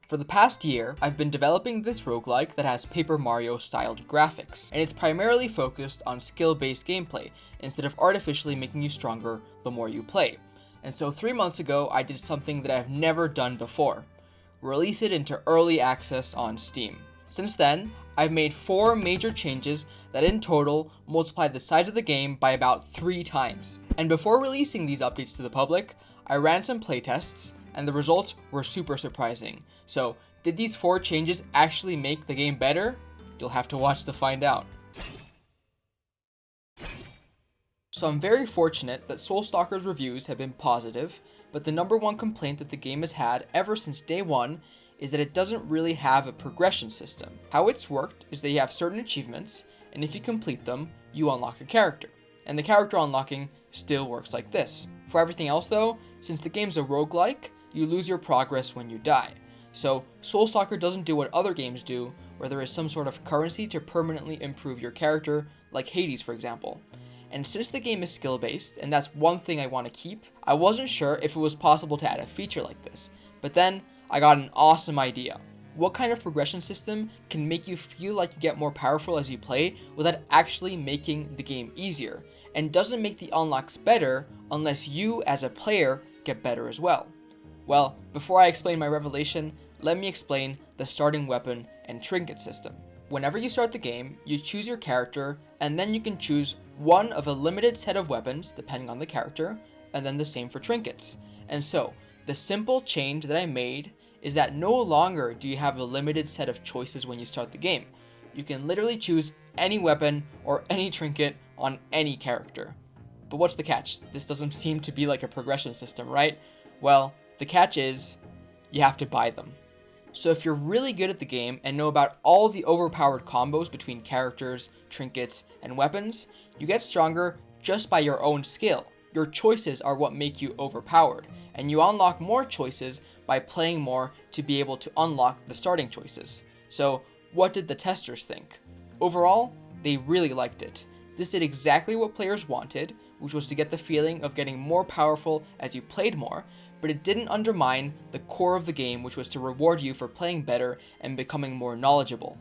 For the past year, I've been developing this roguelike that has Paper Mario styled graphics, and it's primarily focused on skill-based gameplay instead of artificially making you stronger the more you play. And so 3 months ago, I did something that I've never done before: release it into early access on Steam. Since then, I've made 4 major changes that in total multiplied the size of the game by about 3 times. And before releasing these updates to the public, I ran some playtests, and the results were super surprising. So, did these 4 changes actually make the game better? You'll have to watch to find out. So I'm very fortunate that Soulstalker's reviews have been positive, but the number one complaint that the game has had ever since day one is that it doesn't really have a progression system. How it's worked is that you have certain achievements, and if you complete them, you unlock a character. And the character unlocking still works like this. For everything else though, since the game's a roguelike, you lose your progress when you die. So Soulstalker doesn't do what other games do, where there is some sort of currency to permanently improve your character, like Hades for example. And since the game is skill-based, and that's one thing I want to keep, I wasn't sure if it was possible to add a feature like this. But then, I got an awesome idea. What kind of progression system can make you feel like you get more powerful as you play without actually making the game easier, and doesn't make the unlocks better unless you as a player get better as well? Well, before I explain my revelation, let me explain the starting weapon and trinket system. Whenever you start the game, you choose your character, and then you can choose one of a limited set of weapons depending on the character, and then the same for trinkets. And so, the simple change that I made is that no longer do you have a limited set of choices when you start the game. You can literally choose any weapon or any trinket on any character. But what's the catch? This doesn't seem to be like a progression system, right? Well, the catch is, you have to buy them. So if you're really good at the game and know about all the overpowered combos between characters, trinkets, and weapons, you get stronger just by your own skill. Your choices are what make you overpowered, and you unlock more choices by playing more to be able to unlock the starting choices. So what did the testers think? Overall, they really liked it. This did exactly what players wanted, which was to get the feeling of getting more powerful as you played more, but it didn't undermine the core of the game, which was to reward you for playing better and becoming more knowledgeable.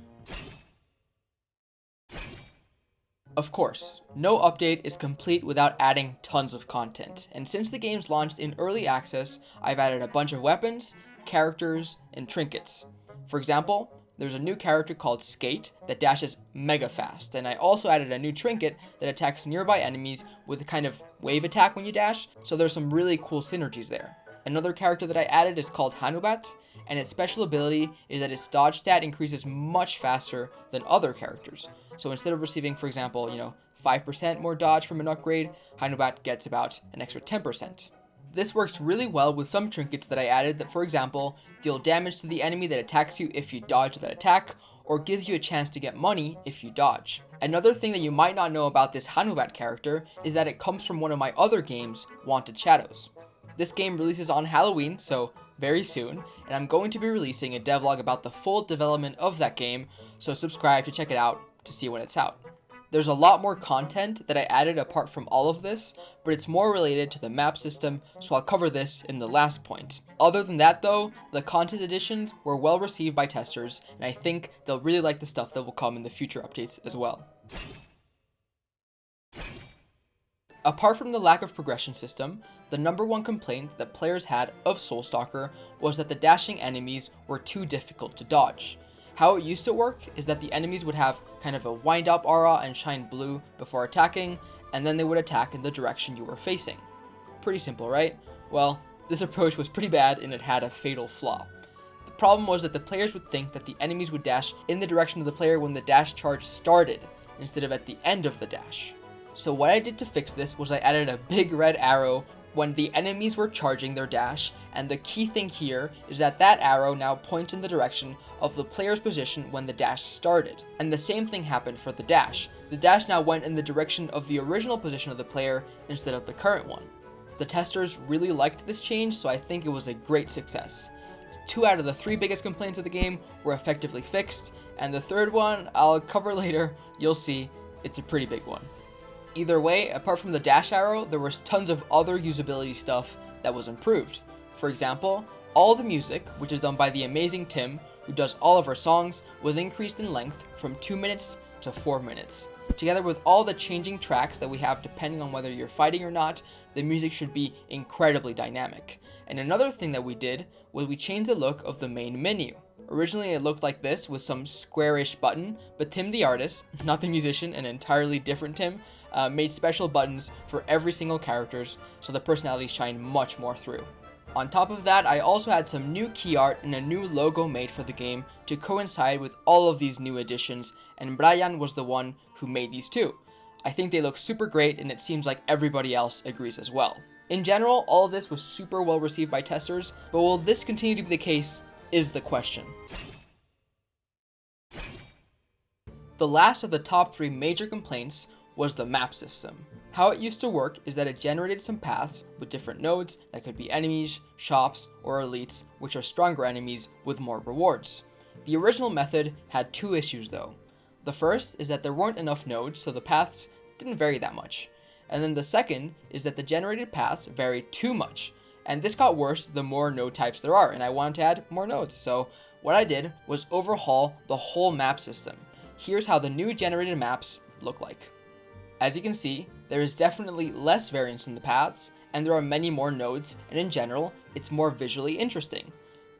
Of course, no update is complete without adding tons of content, and since the game's launched in early access, I've added a bunch of weapons, characters, and trinkets. For example, there's a new character called Skate that dashes mega fast, and I also added a new trinket that attacks nearby enemies with a kind of wave attack when you dash, so there's some really cool synergies there. Another character that I added is called Hanubat, and its special ability is that its dodge stat increases much faster than other characters. So instead of receiving, for example, 5% more dodge from an upgrade, Hanubat gets about an extra 10%. This works really well with some trinkets that I added that, for example, deal damage to the enemy that attacks you if you dodge that attack, or gives you a chance to get money if you dodge. Another thing that you might not know about this Hanubat character is that it comes from one of my other games, Wanted Shadows. This game releases on Halloween, so very soon, and I'm going to be releasing a devlog about the full development of that game, so subscribe to check it out to see when it's out. There's a lot more content that I added apart from all of this, but it's more related to the map system, so I'll cover this in the last point. Other than that though, the content additions were well received by testers, and I think they'll really like the stuff that will come in the future updates as well. Apart from the lack of progression system, the number one complaint that players had of Soulstalker was that the dashing enemies were too difficult to dodge. How it used to work is that the enemies would have kind of a wind-up aura and shine blue before attacking, and then they would attack in the direction you were facing. Pretty simple, right? Well, this approach was pretty bad and it had a fatal flaw. The problem was that the players would think that the enemies would dash in the direction of the player when the dash charge started, instead of at the end of the dash. So what I did to fix this was I added a big red arrow when the enemies were charging their dash, and the key thing here is that that arrow now points in the direction of the player's position when the dash started. And the same thing happened for the dash. The dash now went in the direction of the original position of the player instead of the current one. The testers really liked this change, so I think it was a great success. 2 out of the 3 biggest complaints of the game were effectively fixed, and the third one I'll cover later. You'll see, it's a pretty big one. Either way, apart from the dash arrow, there was tons of other usability stuff that was improved. For example, All the music, which is done by the amazing Tim, who does all of our songs, was increased in length from 2 minutes to 4 minutes. Together with all the changing tracks that we have depending on whether you're fighting or not, the music should be incredibly dynamic. And another thing that we did was we changed the look of the main menu. Originally it looked like this with some squarish button, but Tim the artist, not the musician, an entirely different Tim, made special buttons for every single characters so the personalities shine much more through. On top of that, I also had some new key art and a new logo made for the game to coincide with all of these new additions, and Brian was the one who made these too. I think they look super great, and it seems like everybody else agrees as well. In general, all of this was super well received by testers, but will this continue to be the case is the question. The last of the top 3 major complaints was the map system. How it used to work is that it generated some paths with different nodes that could be enemies, shops, or elites, which are stronger enemies with more rewards. The original method had 2 issues though. The first is that there weren't enough nodes, so the paths didn't vary that much. And then the second is that the generated paths varied too much. And this got worse the more node types there are, and I wanted to add more nodes. So what I did was overhaul the whole map system. Here's how the new generated maps look like. As you can see, there is definitely less variance in the paths, and there are many more nodes, and in general, it's more visually interesting.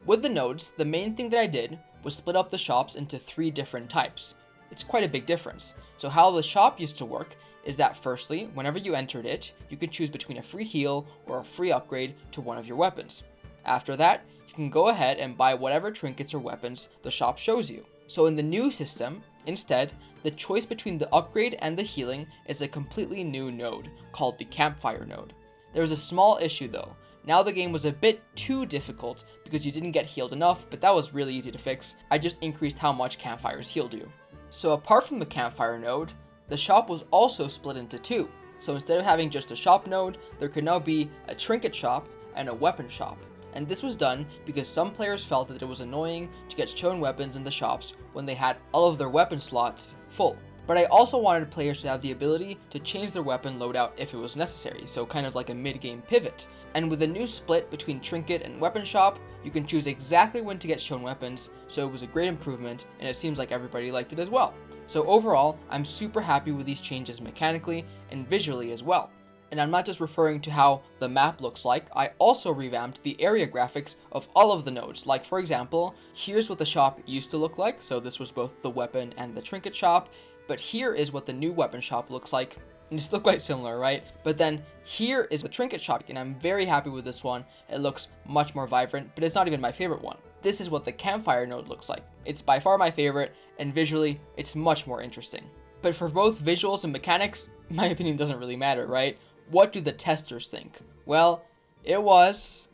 With the nodes, the main thing that I did was split up the shops into 3 different types. It's quite a big difference. So how the shop used to work is that firstly, whenever you entered it, you could choose between a free heal or a free upgrade to one of your weapons. After that, you can go ahead and buy whatever trinkets or weapons the shop shows you. So in the new system, instead, the choice between the upgrade and the healing is a completely new node, called the campfire node. There was a small issue though. Now the game was a bit too difficult because you didn't get healed enough, but that was really easy to fix. I just increased how much campfires healed you. So apart from the campfire node, the shop was also split into 2. So instead of having just a shop node, there could now be a trinket shop and a weapon shop. And this was done because some players felt that it was annoying to get shown weapons in the shops when they had all of their weapon slots full. But I also wanted players to have the ability to change their weapon loadout if it was necessary, so kind of like a mid-game pivot. And with a new split between trinket and weapon shop, you can choose exactly when to get shown weapons, so it was a great improvement, and it seems like everybody liked it as well. So overall, I'm super happy with these changes mechanically and visually as well. And I'm not just referring to how the map looks like, I also revamped the area graphics of all of the nodes. Like for example, here's what the shop used to look like, so this was both the weapon and the trinket shop, but here is what the new weapon shop looks like, and it's still quite similar, right? But then here is the trinket shop, and I'm very happy with this one. It looks much more vibrant, but it's not even my favorite one. This is what the campfire node looks like. It's by far my favorite, and visually, it's much more interesting. But for both visuals and mechanics, my opinion doesn't really matter, right? What do the testers think? Well, it was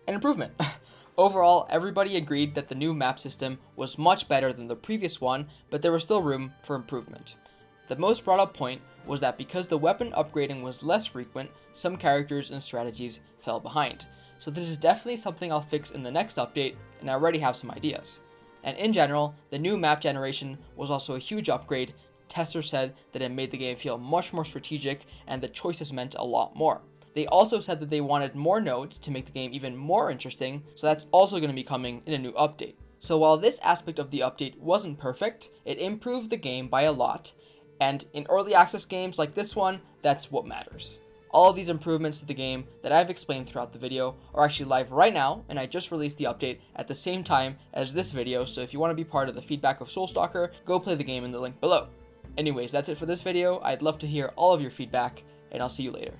an improvement. Overall, everybody agreed that the new map system was much better than the previous one, but there was still room for improvement. The most brought up point was that because the weapon upgrading was less frequent, some characters and strategies fell behind. So this is definitely something I'll fix in the next update, and I already have some ideas. And in general, the new map generation was also a huge upgrade. Testers said that it made the game feel much more strategic, and the choices meant a lot more. They also said that they wanted more nodes to make the game even more interesting, so that's also going to be coming in a new update. So while this aspect of the update wasn't perfect, it improved the game by a lot, and in early access games like this one, that's what matters. All of these improvements to the game that I've explained throughout the video are actually live right now, and I just released the update at the same time as this video, so if you want to be part of the feedback of Soulstalker, go play the game in the link below. Anyways, that's it for this video. I'd love to hear all of your feedback, and I'll see you later.